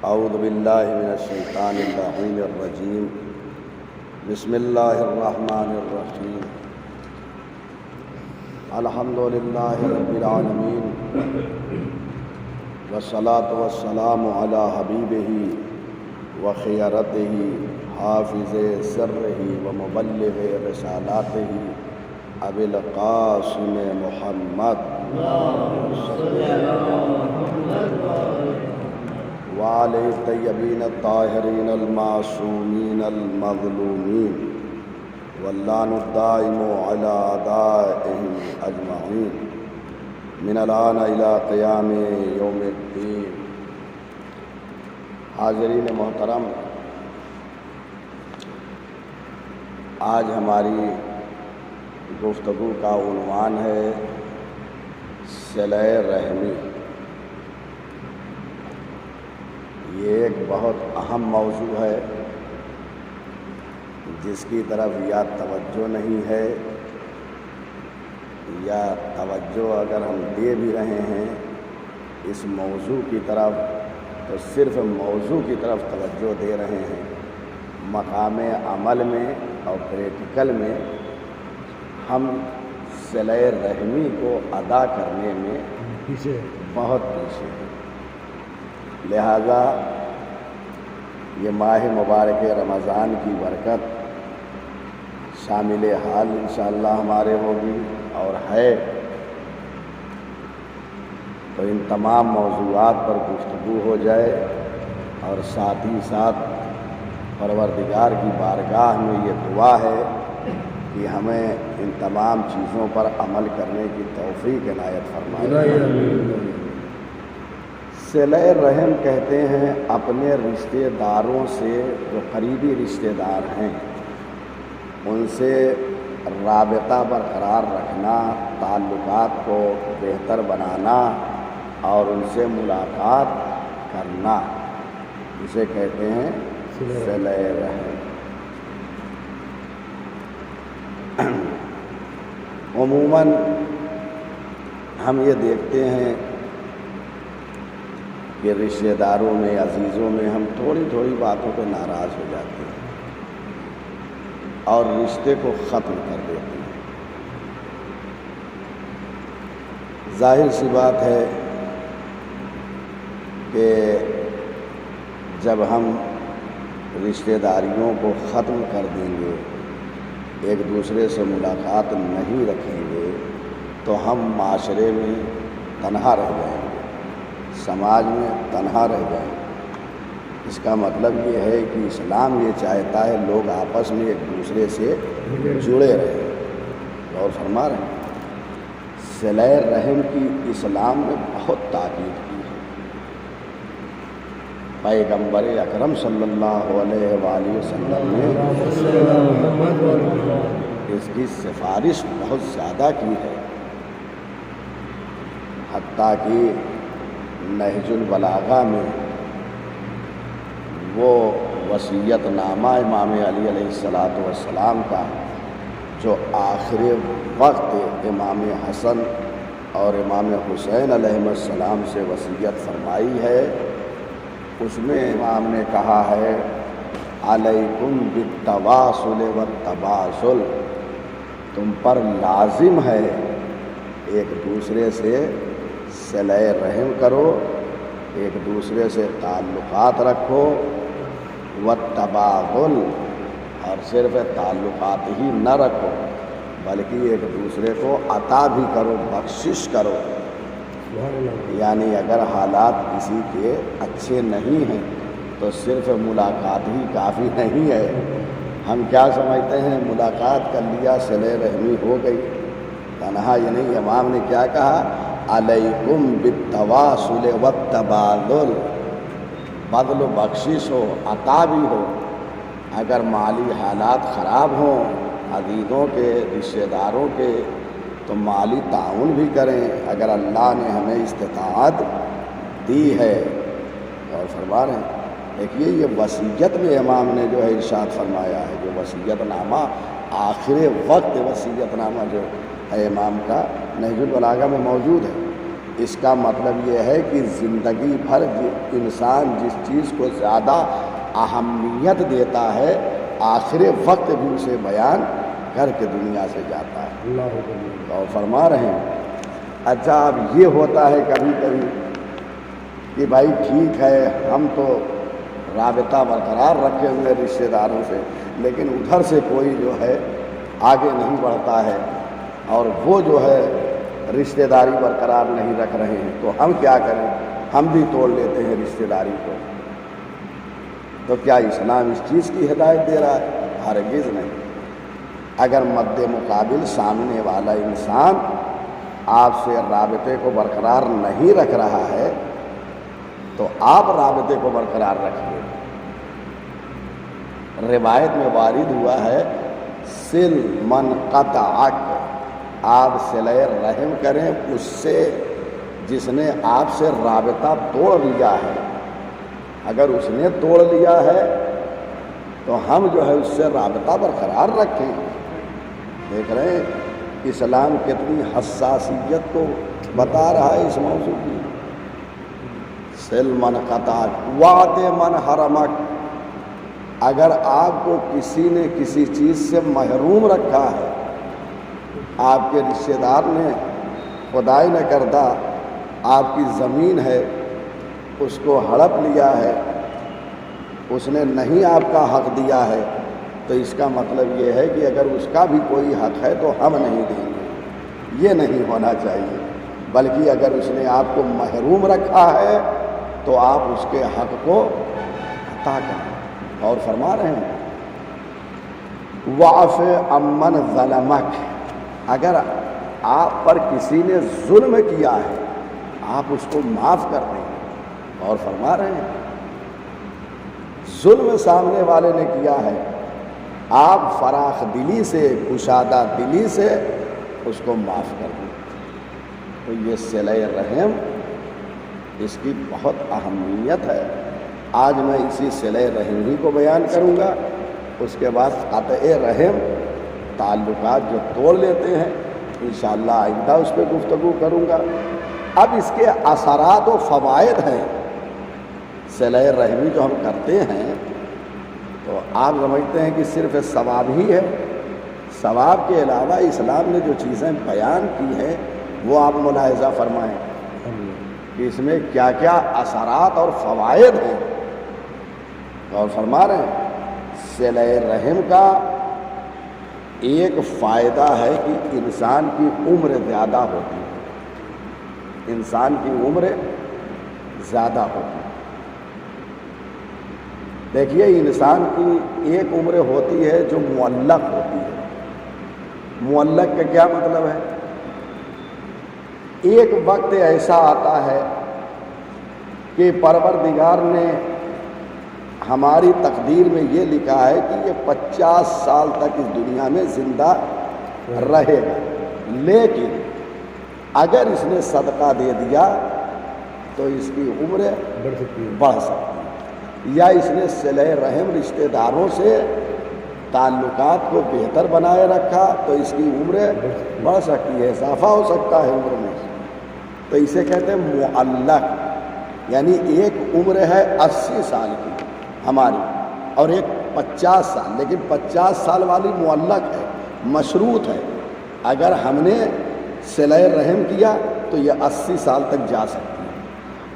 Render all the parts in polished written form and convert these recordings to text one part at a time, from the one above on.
اعوذ باللہ من الشیطان اللعین الرجیم بسم اللہ الرحمن الرحیم الحمد للہ رب العالمین والصلاة والسلام علی حبیبہ وخیرتہ حافظ سرہ ومبلغ رسالاتہ ابی القاسم محمد وعلی الطیبین الطاہرین المعصومین المظلومین واللعن الدائم علی اعدائہم اجمعین من الآن الی قیام یوم الدین۔ حاضرین محترم، آج ہماری گفتگو کا عنوان ہے صلہ رحمی۔ یہ ایک بہت اہم موضوع ہے جس کی طرف یا توجہ نہیں ہے یا توجہ اگر ہم دے بھی رہے ہیں اس موضوع کی طرف تو صرف موضوع کی طرف توجہ دے رہے ہیں، مقام عمل میں اور پریکٹیکل میں ہم صلہ رحمی کو ادا کرنے میں بہت پیچھے ہیں۔ لہذا یہ ماہ مبارک رمضان کی برکت شامل حال انشاءاللہ ہمارے ہوگی اور ہے، تو ان تمام موضوعات پر گفتگو ہو جائے اور ساتھ ہی ساتھ پروردگار کی بارگاہ میں یہ دعا ہے کہ ہمیں ان تمام چیزوں پر عمل کرنے کی توفیق عنایت فرمائے۔ صلہ رحم کہتے ہیں اپنے رشتہ داروں سے جو قریبی رشتہ دار ہیں ان سے رابطہ برقرار رکھنا، تعلقات کو بہتر بنانا اور ان سے ملاقات کرنا، اسے کہتے ہیں صلہ رحم۔ عموماً ہم یہ دیکھتے ہیں کہ رشتہ داروں میں، عزیزوں میں ہم تھوڑی تھوڑی باتوں پہ ناراض ہو جاتے ہیں اور رشتے کو ختم کر دیتے ہیں۔ ظاہر سی بات ہے کہ جب ہم رشتہ داریوں کو ختم کر دیں گے، ایک دوسرے سے ملاقات نہیں رکھیں گے تو ہم معاشرے میں تنہا رہ جائیں گے، سماج میں تنہا رہ جائیں گے۔ اس کا مطلب یہ ہے کہ اسلام یہ چاہتا ہے لوگ آپس میں ایک دوسرے سے جڑے رہیں۔ غور فرما رہے ہیں، صلہ رحم کی اسلام میں بہت تاکید کی ہے۔ پیغمبر اکرم صلی اللہ علیہ وآلہ وسلم نے اس کی سفارش بہت زیادہ کی ہے، حتیٰ کہ نہج البلاغہ میں وہ وصیت نامہ امام علی علیہ السلام کا جو آخر وقت امام حسن اور امام حسین علیہ السلام سے وصیت فرمائی ہے، اس میں امام نے کہا ہے علیکم بالتواصل والتباسل، تم پر لازم ہے ایک دوسرے سے صلہ رحم کرو، ایک دوسرے سے تعلقات رکھو، والتبادل، اور صرف تعلقات ہی نہ رکھو بلکہ ایک دوسرے کو عطا بھی کرو، بخشش کرو۔ یعنی اگر حالات کسی کے اچھے نہیں ہیں تو صرف ملاقات ہی کافی نہیں ہے۔ ہم کیا سمجھتے ہیں ملاقات کر لیا صلہ رحمی ہو گئی، تنہا یہ نہیں۔ امام نے کیا کہا علیکم بالتواصل والتبادل، بدل و بخشش ہو، عطا بھی ہو۔ اگر مالی حالات خراب ہوں عزیزوں کے، رشتہ داروں کے، تو مالی تعاون بھی کریں۔ اگر اللہ نے ہمیں استطاعت دی ہے، اور فرما رہے ہیں دیکھیے یہ وصیت میں امام نے جو ہے ارشاد فرمایا ہے، جو وصیت نامہ آخر وقت وصیت نامہ جو ہے امام کا نہج البلاغہ میں موجود ہے، اس کا مطلب یہ ہے کہ زندگی بھر انسان جس چیز کو زیادہ اہمیت دیتا ہے آخر وقت بھی اسے بیان کر کے دنیا سے جاتا ہے۔ اور فرما رہے ہیں اچھا اب یہ ہوتا ہے کبھی کبھی کہ بھائی ٹھیک ہے ہم تو رابطہ برقرار رکھے ہوئے رشتہ داروں سے، لیکن ادھر سے کوئی جو ہے آگے نہیں بڑھتا ہے اور وہ جو ہے رشتہ داری برقرار نہیں رکھ رہے ہیں، تو ہم کیا کریں؟ ہم بھی توڑ لیتے ہیں رشتہ داری کو۔ تو کیا اسلام اس چیز کی ہدایت دے رہا ہے؟ ہرگز نہیں۔ اگر مد مقابل سامنے والا انسان آپ سے رابطے کو برقرار نہیں رکھ رہا ہے تو آپ رابطے کو برقرار رکھیے۔ روایت میں وارد ہوا ہے سل من قطعک، آپ صلہ رحم کریں اس سے جس نے آپ سے رابطہ توڑ لیا ہے۔ اگر اس نے توڑ لیا ہے تو ہم جو ہے اس سے رابطہ برقرار رکھیں۔ دیکھ رہے ہیں اسلام کتنی حساسیت کو بتا رہا ہے اس موضوع کی۔ سل من قطعک وعد من حرمک، اگر آپ کو کسی نے کسی چیز سے محروم رکھا ہے، آپ کے رشتہ دار نے خدائی نہ کردہ آپ کی زمین ہے اس کو ہڑپ لیا ہے، اس نے نہیں آپ کا حق دیا ہے، تو اس کا مطلب یہ ہے کہ اگر اس کا بھی کوئی حق ہے تو ہم نہیں دیں گے۔ یہ نہیں ہونا چاہیے، بلکہ اگر اس نے آپ کو محروم رکھا ہے تو آپ اس کے حق کو عطا کریں۔ اور فرما رہے ہیں واعف عمن ظلمک، اگر آپ پر کسی نے ظلم کیا ہے آپ اس کو معاف کر دیں۔ اور فرما رہے ہیں ظلم سامنے والے نے کیا ہے، آپ فراخ دلی سے کشادہ دلی سے اس کو معاف کر دیں۔ تو یہ صلہ رحم اس کی بہت اہمیت ہے۔ آج میں اسی صلہ رحم ہی کو بیان کروں گا، اس کے بعد قطع رحم تعلقات جو توڑ لیتے ہیں انشاءاللہ آئندہ اس پہ گفتگو کروں گا۔ اب اس کے اثرات و فوائد ہیں۔ صلہ رحمی جو ہم کرتے ہیں تو آپ سمجھتے ہیں کہ صرف ثواب ہی ہے، ثواب کے علاوہ اسلام نے جو چیزیں بیان کی ہیں وہ آپ ملاحظہ فرمائیں کہ اس میں کیا کیا اثرات اور فوائد ہیں۔ اور فرما رہے ہیں صلہ رحم کا ایک فائدہ ہے کہ انسان کی عمر زیادہ ہوتی ہے، انسان کی عمر زیادہ ہوتی ہے۔ دیکھیے انسان کی ایک عمر ہوتی ہے جو معلق ہوتی ہے۔ معلق کا کیا مطلب ہے؟ ایک وقت ایسا آتا ہے کہ پروردگار نے ہماری تقدیر میں یہ لکھا ہے کہ یہ 50 سال تک اس دنیا میں زندہ رہے گا، لیکن اگر اس نے صدقہ دے دیا تو اس کی عمر بڑھ سکتی ہے، یا اس نے صلہ رحم رشتہ داروں سے تعلقات کو بہتر بنائے رکھا تو اس کی عمر بڑھ سکتی ہے، اضافہ ہو سکتا ہے عمر میں۔ تو اسے کہتے ہیں معلق، یعنی ایک عمر ہے 80 سال کی ہماری اور ایک 50 سال، لیکن 50 سال والی معلق ہے، مشروط ہے۔ اگر ہم نے صلہ رحم کیا تو یہ 80 سال تک جا سکتی ہے،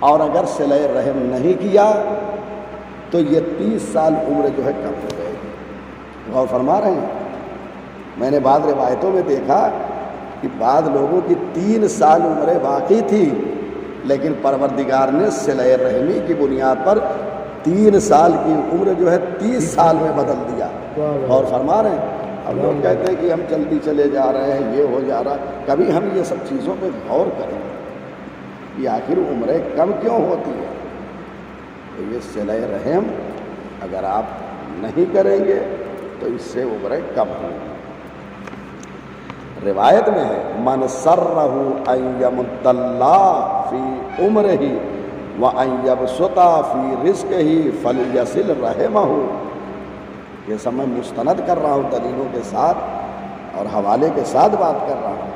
اور اگر صلہ رحم نہیں کیا تو یہ 30 سال عمر جو ہے کم ہو جائے گی۔ غور فرما رہے ہیں؟ میں نے بعض روایتوں میں دیکھا کہ بعض لوگوں کی 3 سال عمر باقی تھی، لیکن پروردگار نے صلہ رحمی کی بنیاد پر 3 سال کی عمر جو ہے 30 سال میں بدل دیا۔ اور فرما رہے ہیں اب لوگ کہتے ہیں کہ ہم جلدی چلے جا رہے ہیں، یہ ہو جا رہا ہے۔ کبھی ہم یہ سب چیزوں پہ غور کریں کہ آخر عمریں کم کیوں ہوتی ہے؟ تو یہ صلہ رحم اگر آپ نہیں کریں گے تو اس سے عمریں کم ہوں گی۔ روایت میں ہے من سرہ ان یمد اللہ فی عمرہ وان یبسط فی رزقہ فلیصل رحمہ۔ یہ سب میں مستند کر رہا ہوں دلیلوں کے ساتھ اور حوالے کے ساتھ بات کر رہا ہوں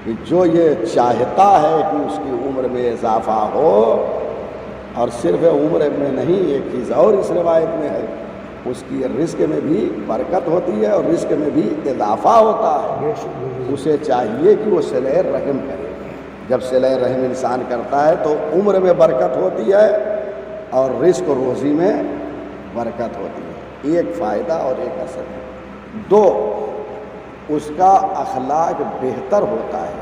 کہ جو یہ چاہتا ہے کہ اس کی عمر میں اضافہ ہو، اور صرف عمر میں نہیں، ایک چیز اور اس روایت میں ہے، اس کی رزق میں بھی برکت ہوتی ہے اور رزق میں بھی اضافہ ہوتا ہے۔ اسے چاہیے کہ وہ صلہ رحم کرے۔ جب صلہ رحم انسان کرتا ہے تو عمر میں برکت ہوتی ہے اور رزق و روزی میں برکت ہوتی ہے۔ ایک فائدہ اور ایک اثر ہے۔ دو، اس کا اخلاق بہتر ہوتا ہے،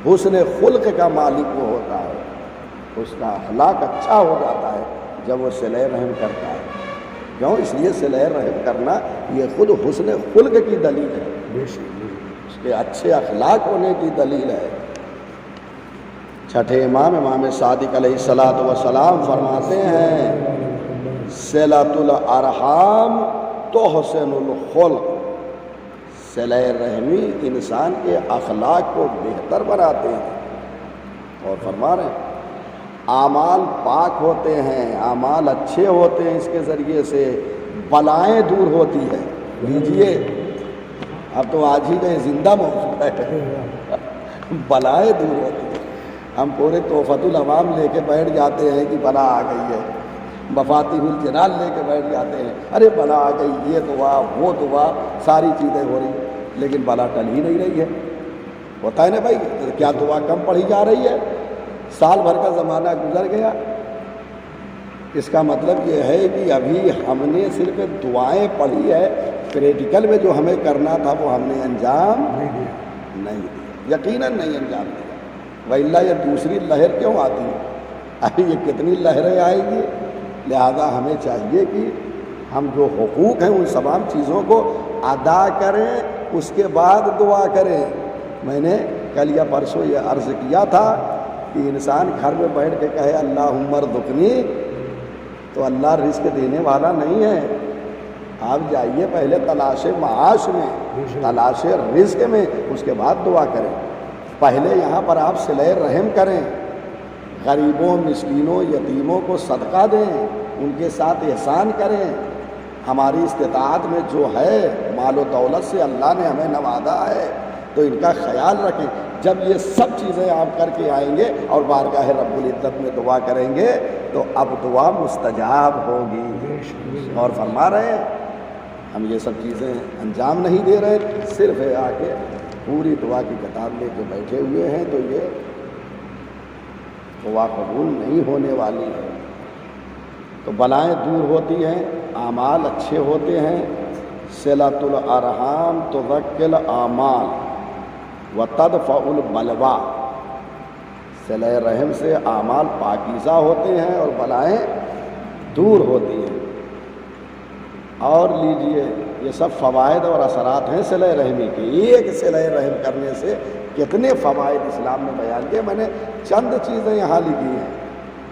حسن خلق کا مالک وہ ہوتا ہے، اس کا اخلاق اچھا ہو جاتا ہے جب وہ صلہ رحم کرتا ہے۔ کیوں؟ اس لیے صلہ رحم کرنا یہ خود حسن خلق کی دلیل ہے، اس کے اچھے اخلاق ہونے کی دلیل ہے۔ چھٹے امام صادق علیہ الصلوۃ والسلام فرماتے ہیں صلۃ الارحام تحسن الخلق، صلہ رحمی انسان کے اخلاق کو بہتر بناتے ہیں، اور فرما رہے ہیں اعمال پاک ہوتے ہیں، اعمال اچھے ہوتے ہیں، اس کے ذریعے سے بلائیں دور ہوتی ہے۔ لیجئے اب تو آج ہی کا زندہ موضوع ہے، بلائیں دور ہوتی ہیں۔ ہم پورے تحفۃ العوام لے کے بیٹھ جاتے ہیں کہ بلا آ گئی ہے، مفاتیح الجنان لے کے بیٹھ جاتے ہیں، ارے بلا آ گئی، یہ دعا وہ دعا، ساری چیزیں ہو رہی، لیکن بلا ٹل ہی نہیں رہی ہے۔ ہوتا ہے نا بھائی، کیا دعا کم پڑھی جا رہی ہے؟ سال بھر کا زمانہ گزر گیا۔ اس کا مطلب یہ ہے کہ ابھی ہم نے صرف دعائیں پڑھی ہے، پریکٹیکل میں جو ہمیں کرنا تھا وہ ہم نے انجام نہیں دیا، یقیناً نہیں انجام دیا۔ وَإِلَّا یہ دوسری لہر کیوں آتی ہے؟ ابھی یہ کتنی لہریں آئیں گی؟ لہذا ہمیں چاہیے کہ ہم جو حقوق ہیں ان تمام چیزوں کو ادا کریں، اس کے بعد دعا کریں۔ میں نے کل یا پرسوں یہ عرض کیا تھا کہ انسان گھر میں بیٹھ کے کہے اللہم ارزقنی، تو اللہ رزق دینے والا نہیں ہے۔ آپ جائیے پہلے تلاش معاش میں، تلاش رزق میں، اس کے بعد دعا کریں۔ پہلے یہاں پر آپ صلہ رحم کریں، غریبوں، مسکینوں، یتیموں کو صدقہ دیں، ان کے ساتھ احسان کریں۔ ہماری استطاعت میں جو ہے مال و دولت سے اللہ نے ہمیں نوازا ہے تو ان کا خیال رکھیں۔ جب یہ سب چیزیں آپ کر کے آئیں گے اور بارگاہ رب العزت میں دعا کریں گے تو اب دعا مستجاب ہوگی۔ اور فرما رہے ہیں ہم یہ سب چیزیں انجام نہیں دے رہے، صرف آ کے پوری دعا کی کتاب لے کے بیٹھے ہوئے ہیں، تو یہ دعا قبول نہیں ہونے والی ہے۔ تو بلائیں دور ہوتی ہیں، اعمال اچھے ہوتے ہیں۔ صلۃ الارحام تزکی الاعمال وتدفع البلوى، صلہ رحم سے اعمال پاکیزہ ہوتے ہیں اور بلائیں دور ہوتی ہیں۔ اور لیجئے یہ سب فوائد اور اثرات ہیں صلہ رحمی کے۔ ایک صلہ رحم کرنے سے کتنے فوائد اسلام نے بیان کیے، میں نے چند چیزیں یہاں لکھی ہیں۔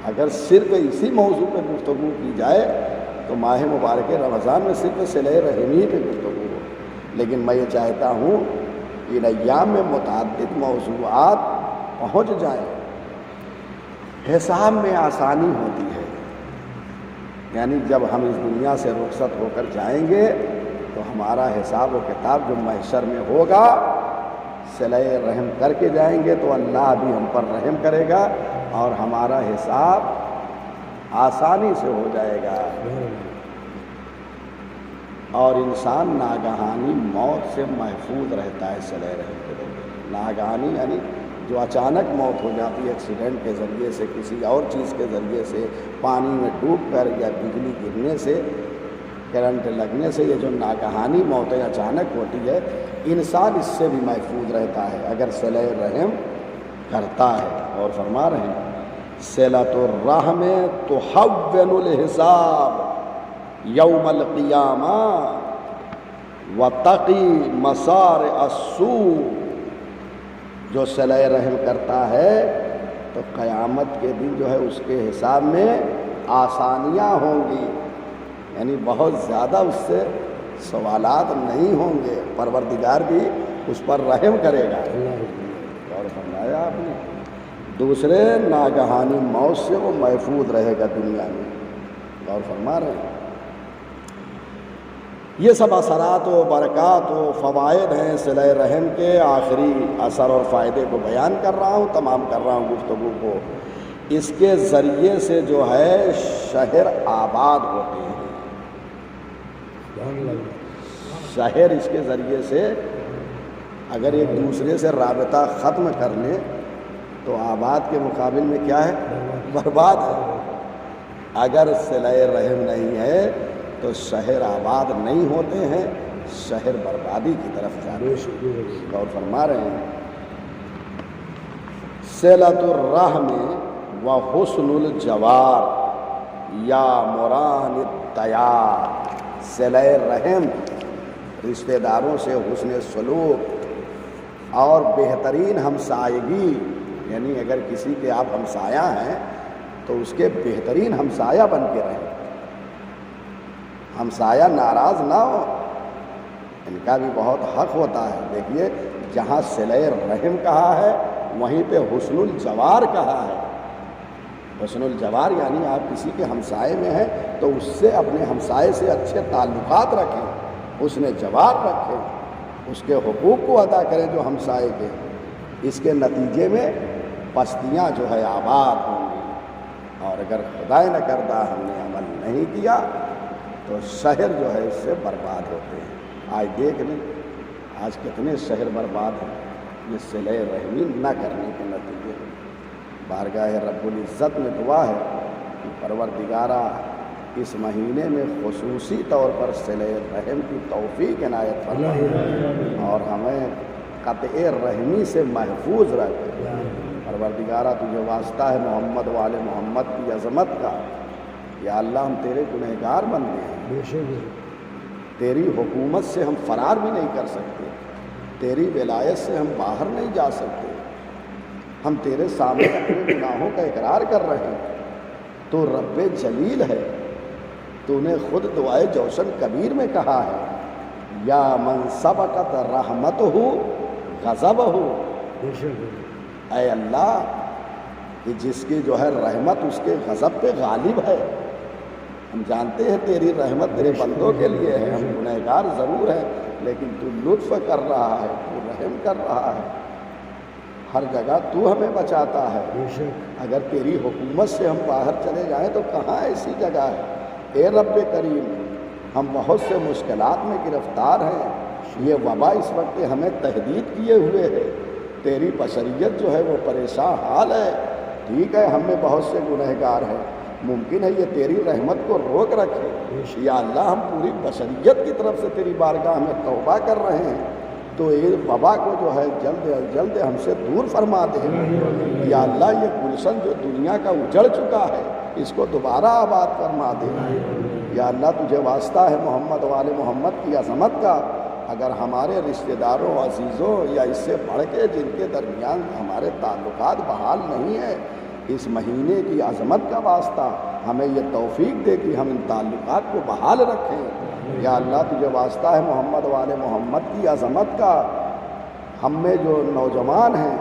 اگر صرف اسی موضوع پہ گفتگو کی جائے تو ماہ مبارک رمضان میں صرف صلہ رحمی پہ گفتگو ہو، لیکن میں یہ چاہتا ہوں ان ایام میں متعدد موضوعات پہنچ جائیں۔ حساب میں آسانی ہوتی ہے، یعنی جب ہم اس دنیا سے رخصت ہو کر جائیں گے تو ہمارا حساب و کتاب جو محشر میں ہوگا، صلہ رحم کر کے جائیں گے تو اللہ بھی ہم پر رحم کرے گا اور ہمارا حساب آسانی سے ہو جائے گا۔ اور انسان ناگہانی موت سے محفوظ رہتا ہے صلہ رحم کے ذریعے۔ ناگہانی یعنی جو اچانک موت ہو جاتی ہے ایکسیڈنٹ کے ذریعے سے، کسی اور چیز کے ذریعے سے، پانی میں ڈوب کر یا بجلی گرنے سے، کرنٹ لگنے سے، یہ جو ناگہانی موتیں اچانک ہوتی ہے، انسان اس سے بھی محفوظ رہتا ہے اگر صلہ رحم کرتا ہے۔ اور فرما رہے ہیں صلۃ الرحم تحول الحساب یوم القیامہ وتقی مسار السوء، جو صلہ رحم کرتا ہے تو قیامت کے دن جو ہے اس کے حساب میں آسانیاں ہوں گی، یعنی بہت زیادہ اس سے سوالات نہیں ہوں گے، پروردگار بھی اس پر رحم کرے گا۔ اور فرمایا آپ نے دوسرے ناگہانی موت سے وہ محفوظ رہے گا دنیا میں۔ اور فرما رہے ہیں یہ سب اثرات و برکات و فوائد ہیں صلہ رحم کے. آخری اثر اور فائدے کو بیان کر رہا ہوں، تمام کر رہا ہوں گفتگو کو. اس کے ذریعے سے جو ہے شہر آباد ہوتے ہیں. شہر اس کے ذریعے سے اگر ایک دوسرے سے رابطہ ختم کر لیں تو آباد کے مقابل میں کیا ہے؟ برباد ہے. اگر صلہ رحم نہیں ہے تو شہر آباد نہیں ہوتے ہیں، شہر بربادی کی طرف جاتے ہیں. غور فرما رہے ہیں. صلۃ الرحم و حسن الجوار یا مران الطیار. صلہ رحم رشتہ داروں سے حسن سلوک اور بہترین ہمسایگی، یعنی اگر کسی کے آپ ہمسایہ ہیں تو اس کے بہترین ہمسایہ بن کے رہیں. ہمسایہ ناراض نہ ہو، ان کا بھی بہت حق ہوتا ہے. دیکھیے جہاں صلہ رحم کہا ہے وہیں پہ حسن الجوار کہا ہے. حسن الجوار یعنی آپ کسی کے ہمسائے میں ہیں تو اس سے اپنے ہمسائے سے اچھے تعلقات رکھیں، حسن جوار رکھیں، اس کے حقوق کو ادا کریں جو ہمسائے کے. اس کے نتیجے میں بستیاں جو ہے آباد ہوں گی. اور اگر خدا نہ کردہ ہم نے عمل نہیں کیا تو شہر جو ہے اس سے برباد ہوتے ہیں. آج دیکھ لیں آج کتنے شہر برباد ہیں یہ صلہ رحمی نہ کرنے کے نتیجے. بارگاہ رب العزت میں دعا ہے کہ پروردگارہ اس مہینے میں خصوصی طور پر صلہ رحم کی توفیق عنایت فرما اور ہمیں قطع رحمی سے محفوظ رکھ. پروردگارہ تجھے واسطہ ہے محمد وآل محمد کی عظمت کا. یا اللہ ہم تیرے گنہگار بندے ہیں، تیری حکومت سے ہم فرار بھی نہیں کر سکتے، تیری ولایت سے ہم باہر نہیں جا سکتے. ہم تیرے سامنے اپنے گناہوں کا اقرار کر رہے ہیں. تو رب جلیل ہے. تو نے خود دعائے جوشن کبیر میں کہا ہے یا من سبقت رحمتہ غضبہ. اے اللہ کہ جس کی جو ہے رحمت اس کے غضب پہ غالب ہے. ہم جانتے ہیں تیری رحمت تیرے بندوں کے لیے ہے، ہم گنہگار ضرور ہیں لیکن تو لطف کر رہا ہے، تو رحم کر رہا ہے. ہر جگہ تو ہمیں بچاتا ہے. اگر تیری حکومت سے ہم باہر چلے جائیں تو کہاں ایسی جگہ ہے. اے رب کریم ہم بہت سے مشکلات میں گرفتار ہیں. یہ وبا اس وقت ہمیں تہدید کیے ہوئے ہے. تیری بشریت جو ہے وہ پریشان حال ہے. ٹھیک ہے ہم میں بہت سے گنہگار ہیں، ممکن ہے یہ تیری رحمت کو روک رکھے. یا اللہ ہم پوری بشریت کی طرف سے تیری بارگاہ میں توبہ کر رہے ہیں تو یہ وبا کو جو ہے جلد از جلد ہم سے دور فرما دے. یا اللہ یہ گلشن جو دنیا کا اجڑ چکا ہے اس کو دوبارہ آباد فرما دے. یا اللہ تجھے واسطہ ہے محمد والے محمد کی عظمت کا. اگر ہمارے رشتہ داروں عزیزوں یا اس سے بڑھ کے جن کے درمیان ہمارے تعلقات بحال نہیں ہیں، اس مہینے کی عظمت کا واسطہ ہمیں یہ توفیق دے کہ ہم ان تعلقات کو بحال رکھیں. یا اللہ تجھے واسطہ ہے محمد والے محمد کی عظمت کا. ہم میں جو نوجوان ہیں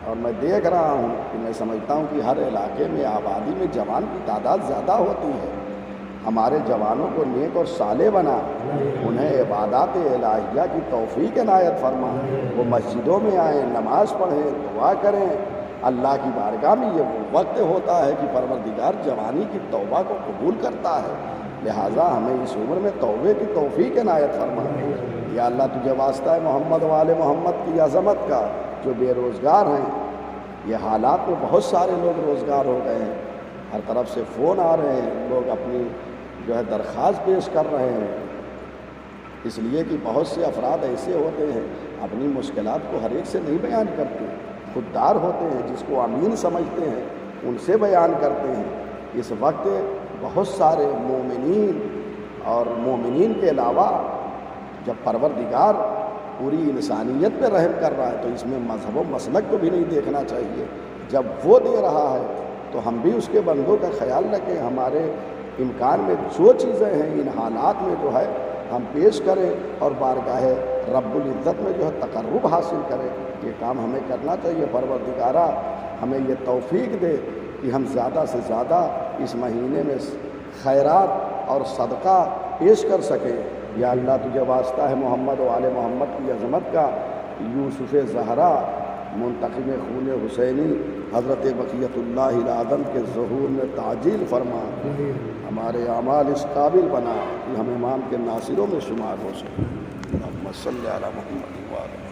اور میں دیکھ رہا ہوں کہ میں سمجھتا ہوں کہ ہر علاقے میں آبادی میں جوان کی تعداد زیادہ ہوتی ہے. ہمارے جوانوں کو نیک اور صالح بنا، انہیں عبادات الہیہ کی توفیق عنایت فرما. وہ مسجدوں میں آئیں، نماز پڑھیں، دعا کریں. اللہ کی بارگاہ میں یہ وہ وقت ہوتا ہے کہ پروردگار جوانی کی توبہ کو قبول کرتا ہے. لہٰذا ہمیں اس عمر میں توبے کی توفیق عنایت فرما. یا اللہ تجھے واسطہ ہے محمد والے محمد کی عظمت کا. جو بے روزگار ہیں یہ حالات میں بہت سارے لوگ روزگار ہو گئے ہیں. ہر طرف سے فون آ رہے ہیں، لوگ اپنی جو ہے درخواست پیش کر رہے ہیں. اس لیے کہ بہت سے افراد ایسے ہوتے ہیں اپنی مشکلات کو ہر ایک سے نہیں بیان کرتے، خوددار ہوتے ہیں، جس کو امین سمجھتے ہیں ان سے بیان کرتے ہیں. اس وقت بہت سارے مومنین اور مومنین کے علاوہ جب پروردگار پوری انسانیت پہ رحم کر رہا ہے تو اس میں مذہب و مسلک کو بھی نہیں دیکھنا چاہیے. جب وہ دے رہا ہے تو ہم بھی اس کے بندوں کا خیال رکھیں. ہمارے امکان میں جو چیزیں ہیں ان حالات میں جو ہے ہم پیش کریں اور بارگاہ رب العزت میں جو ہے تقرب حاصل کریں. یہ کام ہمیں کرنا چاہیے. پروردگارہ ہمیں یہ توفیق دے کہ ہم زیادہ سے زیادہ اس مہینے میں خیرات اور صدقہ پیش کر سکیں. یا اللہ تجھے واسطہ ہے محمد و آل محمد کی عظمت کا، یوسف زہرا منتقم خون حسینی حضرت بقیت اللہ العظم کے ظہور میں تعجیل فرما، ہمارے اعمال اس قابل بنا کہ ہم امام کے ناصروں میں شمار ہو سکیں۔ اللہم صلی علی محمد و آل محمد۔